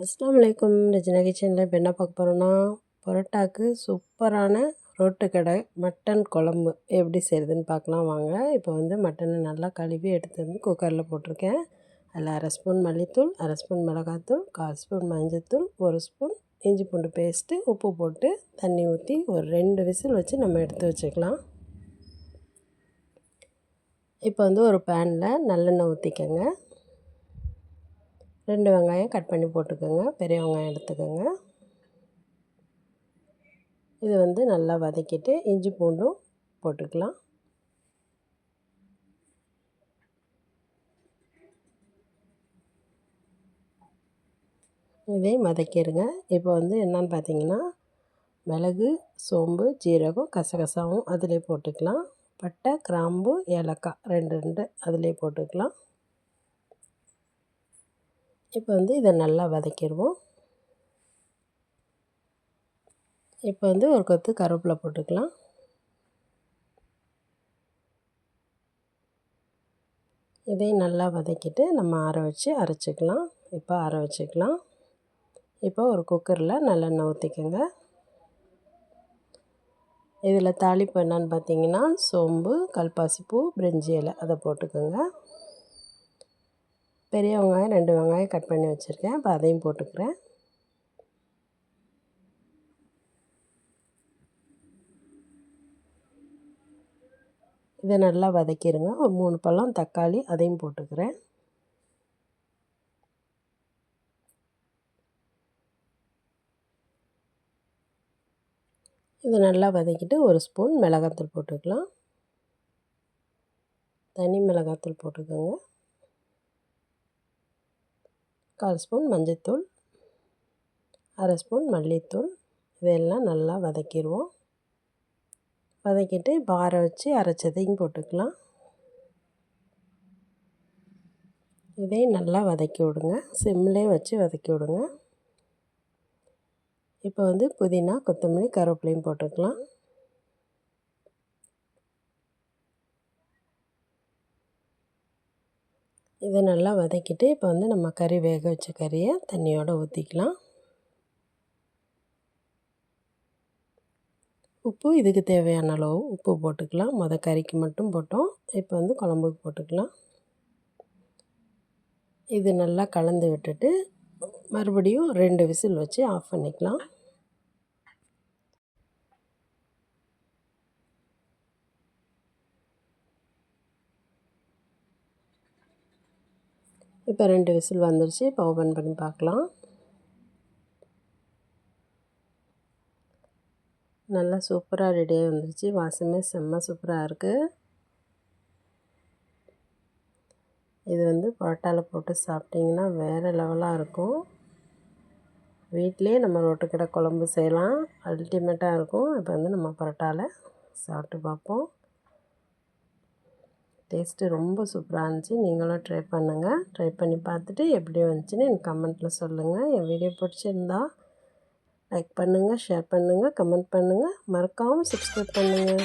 அஸ்ஸலாமு அலைக்கும். ரஜினா கிச்சனில் இப்போ என்ன பார்க்க போகிறோன்னா, பரோட்டாக்கு சூப்பரான ரோட்டு கடை மட்டன் குழம்பு எப்படி செய்கிறதுன்னு பார்க்கலாம் வாங்க. இப்போ மட்டனை நல்லா கழுவி எடுத்து குக்கரில் போட்டிருக்கேன். அதில் 1/2 ஸ்பூன் மல்லித்தூள், 1/2 ஸ்பூன் மிளகாத்தூள், 1/4 ஸ்பூன் மஞ்சள்தூள், 1 ஸ்பூன் இஞ்சி பூண்டு பேஸ்ட்டு, உப்பு போட்டு தண்ணி ஊற்றி ஒரு 2 விசில் வச்சு நம்ம எடுத்து வச்சுக்கலாம். இப்போ ஒரு பேனில் நல்லெண்ணெய் ஊற்றிக்கங்க. 2 வெங்காயம் கட் பண்ணி போட்டுக்கோங்க. பெரிய வெங்காயம் எடுத்துக்கோங்க. இது நல்லா வதக்கிட்டு இஞ்சி பூண்டும் போட்டுக்கலாம். இதையும் வதக்கிடுங்க. இப்போ என்னன்னு பார்த்தீங்கன்னா, மிளகு, சோம்பு, ஜீரகம், கசகசாவும் அதிலே போட்டுக்கலாம். பட்டை, கிராம்பு, ஏலக்காய் 2 அதிலே போட்டுக்கலாம். இப்போ இதை நல்லா வதக்கிடுவோம். இப்போ ஒரு கொத்து கருவேப்பிலை போட்டுக்கலாம். இதையும் நல்லா வதக்கிட்டு நம்ம ஆற வச்சு அரைச்சிக்கலாம். இப்போ ஆற வச்சுக்கலாம். இப்போ ஒரு குக்கரில் நல்லெண்ணெய் ஊற்றிக்கோங்க. இதில் தாளிப்பு என்னன்னு பார்த்தீங்கன்னா, சோம்பு, கல்பாசிப்பூ, பிரிஞ்சி இலை அதை போட்டுக்கோங்க. பெரிய வெங்காயம் 2 வெங்காயம் கட் பண்ணி வச்சுருக்கேன். இப்போ அதையும் போட்டுக்கிறேன். இதை நல்லா வதக்கிடுங்க. ஒரு 3 பழம் தக்காளி அதையும் போட்டுக்கிறேன். இதை நல்லா வதக்கிட்டு 1 ஸ்பூன் மிளகாத்தூள் போட்டுக்கலாம். தனி மிளகாத்தூள் போட்டுக்கோங்க. 1/4 ஸ்பூன் மஞ்சள்தூள், 1/2 ஸ்பூன் மல்லித்தூள். இதெல்லாம் நல்லா வதக்கிடுவோம். வதக்கிட்டு இப்போ ஆற வச்சு அரைச்சதையும் போட்டுக்கலாம். இதையும் நல்லா வதக்கி விடுங்க. சிம்மிலே வச்சு வதக்கி விடுங்க. இப்போ புதினா, கொத்தமல்லி, கருவேப்பிலையும் போட்டுக்கலாம். இதை நல்லா வதக்கிட்டு இப்போ நம்ம கறி வேக வச்ச கறியை தண்ணியோடு ஊற்றிக்கலாம். உப்பு இதுக்கு தேவையான அளவு உப்பு போட்டுக்கலாம். கறிக்கு மட்டும் போட்டோம். இப்போ குழம்புக்கு போட்டுக்கலாம். இது நல்லா கலந்து விட்டுட்டு மறுபடியும் 2 விசில் வச்சு ஆஃப் பண்ணிக்கலாம். இப்போ 2 விசில் வந்துருச்சு. இப்போ ஓப்பன் பண்ணி பார்க்கலாம். நல்லா சூப்பராக ரெடியாக வந்துருச்சு. வாசமே செம்ம சூப்பராக இருக்குது. இது பரோட்டாவில் போட்டு சாப்பிட்டிங்கன்னா வேறு லெவலாக இருக்கும். வீட்டிலே நம்ம ரோட்டுக்கடை குழம்பு செய்யலாம். அல்டிமேட்டாக இருக்கும். இப்போ நம்ம பரோட்டாவில் சாப்பிட்டு பார்ப்போம். டேஸ்ட்டு ரொம்ப சூப்பராக இருந்துச்சு. நீங்களும் ட்ரை பண்ணுங்கள். ட்ரை பண்ணி பார்த்துட்டு எப்படி வந்துச்சுன்னு எனக்கு கமெண்ட்டில் சொல்லுங்கள். என் வீடியோ பிடிச்சிருந்தா லைக் பண்ணுங்கள், ஷேர் பண்ணுங்கள், கமெண்ட் பண்ணுங்கள். மறக்காமல் சப்ஸ்கிரைப் பண்ணுங்கள்.